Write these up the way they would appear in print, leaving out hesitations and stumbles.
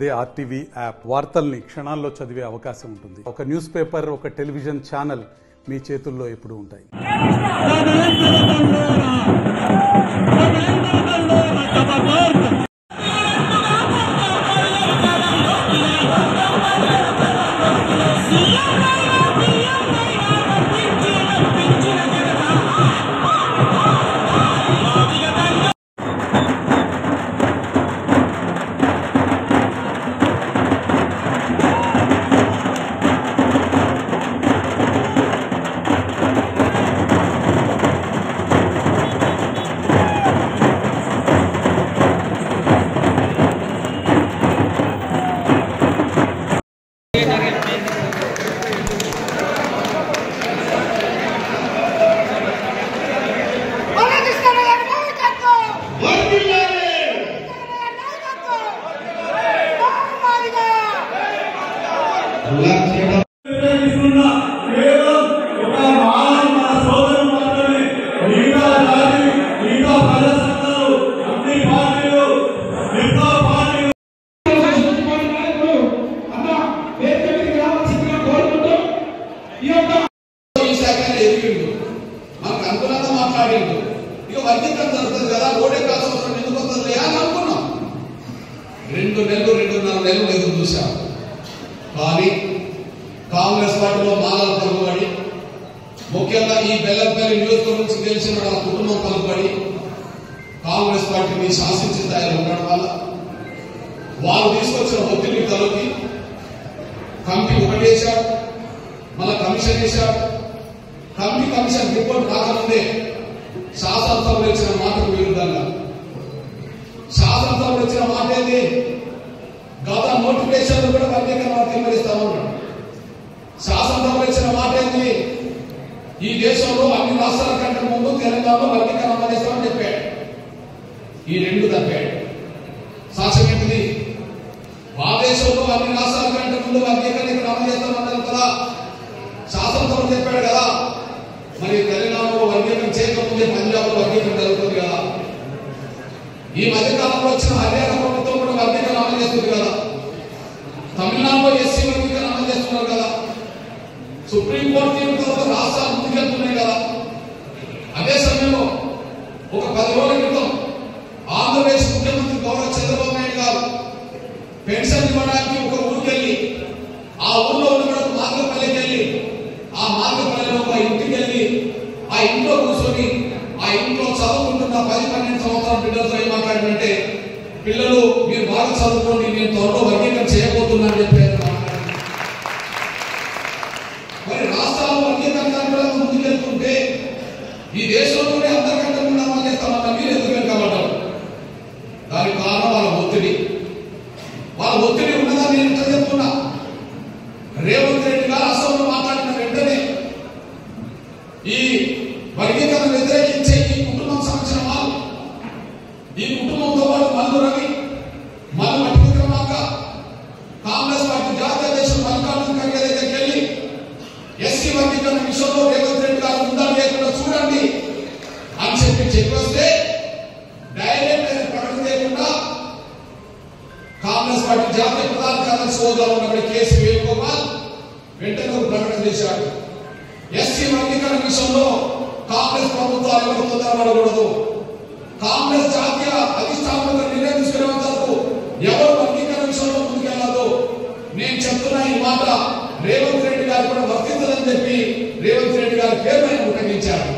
అదే RTV app వార్తల్ని క్షణాల్లో చదివే అవకాశం ఉంటుంది. ఒక న్యూస్ పేపర్, ఒక టెలివిజన్ ఛానల్ మీ చేతుల్లో ఎప్పుడూ ఉంటాయి. కానీ కాంగ్రెస్ పార్టీలో మాలలు కలుగుబడి, ముఖ్యంగా ఈ బెల్లంపల్లి నియోజకవర్గం నుంచి గెలిచిన వాళ్ళ కుటుంబం కలుగుబడి కాంగ్రెస్ పార్టీని శాసించే స్థాయిలో ఉండడం వల్ల వాళ్ళు తీసుకొచ్చిన ఒత్తిడి తలకి కమిటీ ఒకటేశాడు, మళ్ళా కమిషన్ వేశాడు. కమిషన్ రిపోర్ట్ రాకముందే శాసనసభలో ఇచ్చిన మాటకు విరుద్ధంగా శాసనసభలో ఇచ్చిన మాట ఏంది? గత నోటిఫికేషన్ కూడా వర్గీకరణ తీర్మానిస్తా ఉన్నాడు. శాసనసభలో ఇచ్చిన మాట ఏంది? ఈ దేశంలో అన్ని రాష్ట్రాల కంటే ముందు తెలంగాణలో వర్గీకరణ అమలుస్తామని చెప్పాడు. ఈ రెండు తప్పాడు. సాక్ష్యం ఏంటిది? మా దేశంలో అన్ని రాష్ట్రాల కంటే ముందు వర్గీకరణ ఇక్కడ అమలు చేస్తామన్నారు కదా, శాసనసభలో చెప్పాడు కదా. మరి తెలంగాణలో వర్గీకరణ చేయకముందే పంజాబ్ లో వర్గీకరణ జరుగుతుంది కదా. ఈ మధ్యకాలంలో వచ్చిన హర్యానా ప్రభుత్వం కూడా వర్గీకరణ అమలు చేస్తుంది కదా. తమిళనాడులో ఎస్సీ వర్గీకరణ అమలు చేస్తున్నారు కదా. సుప్రీంకోర్టు తీర్పు తర్వాత రాష్ట్రాలు ముందుకెళ్తున్నాయి కదా. అదే సమయంలో ఒక 10 రోజుల క్రితం ఆంధ్రప్రదేశ్ ముఖ్యమంత్రి గౌరవ చంద్రబాబు నాయుడు గారు పెన్షన్ ఇవ్వడానికి ఒక ఊరికి వెళ్ళి, ఆ ఊళ్ళో ఉన్న మార్గపల్లికి వెళ్ళి, ఆ మార్గపల్లిలో ఒక ఇంటికి వెళ్ళి, ఆ ఇంట్లో కూర్చొని ఆ ఇంట్లో చదువుకుంటున్న 10-12 సంవత్సరాల బిడ్డలతో ఏం మాట్లాడినంటే, పిల్లలు మీరు బాగా చదువుకోండి, నేను త్వరలో వర్గీకరణ చేయబోతున్నా అని చెప్పారు. మరి రాష్ట్రాలు వర్గీకరణ ముందుకెళ్తుంటే ఈ దేశంలోనే అందరికంటే ముందు అమలు చేస్తామన్నా మీరు ఎందుకు వెనుకబడ్డారు? దానికి కారణం వాళ్ళ ఒత్తిడి. వాళ్ళ ఒత్తిడి ఉన్నదని నేను ఎంత చెప్తున్నా. రేవంత్ రెడ్డి గారు అసెంబ్లీలో మాట్లాడిన వెంటనే ఈ వర్గీకరణ వ్యతిరేకించే ఈ కుటుంబం సంబంధించిన వాళ్ళు, ఈ కుటుంబంతో పాటు మల్లు రవి, మల్లు మట్టి విక్రమార్క, కాంగ్రెస్ పార్టీ జాతీయ అధ్యక్షుడు మల్లికార్జున ఖర్గే దగ్గరికి వెళ్ళి ఎస్సీ వర్గీకరణ విషయంలో రేవంత్ రెడ్డి గారు ముందర లేకుండా చూడండి అని చెప్పొస్తే డైరెక్ట్ ప్రకటన చేయకుండా కాంగ్రెస్ పార్టీ జాతీయ ప్రధాన కార్యదర్శి హోదాలో ఉన్నప్పుడు కేసీ వేణుగోపాల్ వెంటనే ఒక ప్రకటన చేశాడు. ఎస్సీ వర్గీకరణ విషయంలో కాంగ్రెస్ ప్రభుత్వాలు ఎవరు తొందరపడకూడదు, కాంగ్రెస్ జాతీయ అధిష్టాపక నిర్ణయం తీసుకునే వరకు ఎవరు వర్గీకరణ విషయంలో ముందుకెళ్లదు. నేను చెప్తున్నా ఈ మాట రేవంత్ రెడ్డి గారు కూడా వర్తించదని చెప్పి రేవంత్ రెడ్డి గారి పేరు ఆయన ఉటంకించాడు.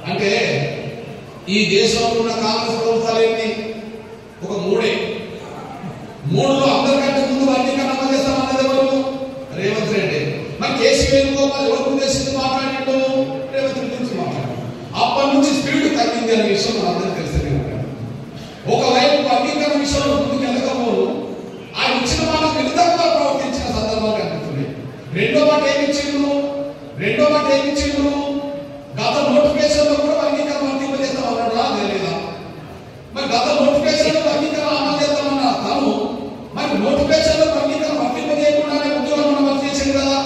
అంటే ఈ దేశంలో ఉన్న కాంగ్రెస్ ప్రభుత్వాలు ఏంటి? ఒక మూడులో అందరికంటే ముందు వర్గీకరణ అమలు చేస్తామన్నది ఎవరు? రేవంత్ రెడ్డి. మరి కేసీ వేణుగోపాల్ ఎవరు ఉద్దేశించి మాట్లాడినట్టు? రేవంత్ రెడ్డి గురించి మాట్లాడారు. అప్పటి నుంచి స్పీడ్ తగ్గింది అనే విషయం మనందరికీ తెలిసిందే. ఒకవైపు వర్గీకరణ విషయంలో ముందుకు వెళ్ళకపోవడం, ఆయన ఇచ్చిన మాట విరుద్ధంగా ప్రవర్తించిన సందర్భాలు కనిపిస్తుంది. రెండో మాట ఏమి ఇచ్చిండు? గత నోటిఫికేషన్ లో కూడా వర్గీకరణ వర్తింపజేస్తామన్నాడా లేదా? మరి గత నోటిఫికేషన్ లో వర్గీకరణ అమలు చేస్తామన్నా తను, మరి నోటిఫికేషన్ లో వర్గీకరణ వర్తింపజేయకుండానే ఉద్యోగం భర్తీ చేసింది కదా.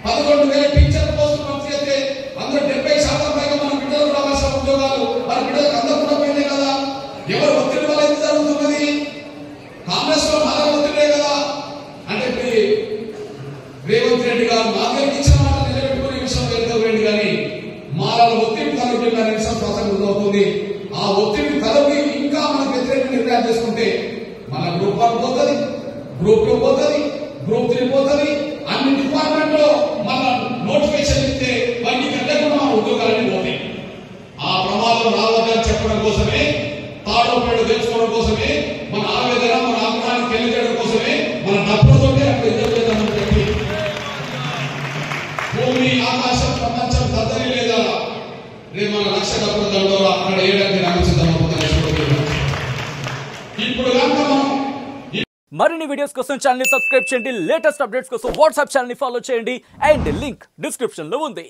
11,000 టీచర్ పోస్టులు భర్తీ చేస్తే అందులో 70% పైగా మన బిడ్డలకు రావాల్సిన ఉద్యోగాలు మన బిడ్డలకు అందరూ కూడా పోయినాయి కదా. ఎవరు ఒత్తిడి వల్ల జరుగుతున్నది? కాంగ్రెస్ లో రెడ్డి గారు నాగరికి ఇచ్చిన మాట నిలబెట్టుకునే విషయం వేరుగౌ రెడ్డి గారి మారాల ఒత్తిడి తలపెట్టిన విషయం స్పష్టంగా అవుతుంది. ఆ ఒత్తిడి తలపి ఇంకా మనకు వ్యతిరేక నిర్ణయాలు చేసుకుంటే మన గ్రూప్ 1 పోతుంది, గ్రూప్ 2 పోతుంది, గ్రూప్ 3 పోతుంది. అన్ని డిపార్ట్మెంట్ లో మన నోటిఫికేషన్ ఇస్తే వాటికి కట్టకుండా మన ఉద్యోగాలన్నీ పోతాయి. ఆ ప్రమాదం రావద్దని చెప్పడం కోసమే, తాడోపేట తెచ్చుకోవడం కోసమే, మన ఆవేదన మన ఆగ్రహాన్ని తెలియజేయడం కోసమే మన డబ్బులతోనే అక్కడ ఎదురు చేద్దామని చెప్పి భూమి ఆకాశం ప్రపంచం దద్దరి లేదా రేపు మన లక్ష డబ్బుల దండోరా అక్కడ వేయడానికి రామసిద్ధమవుతుందని ఇప్పుడు కనుక మనం మరిన్ని వీడియోస్ కోసం ఛానల్ ని సబ్స్క్రైబ్ చేయండి. లేటెస్ట్ అప్డేట్స్ కోసం వాట్సాప్ ఛానల్ ని ఫాలో చేయండి. అండ్ లింక్ డిస్క్రిప్షన్ లో ఉంది.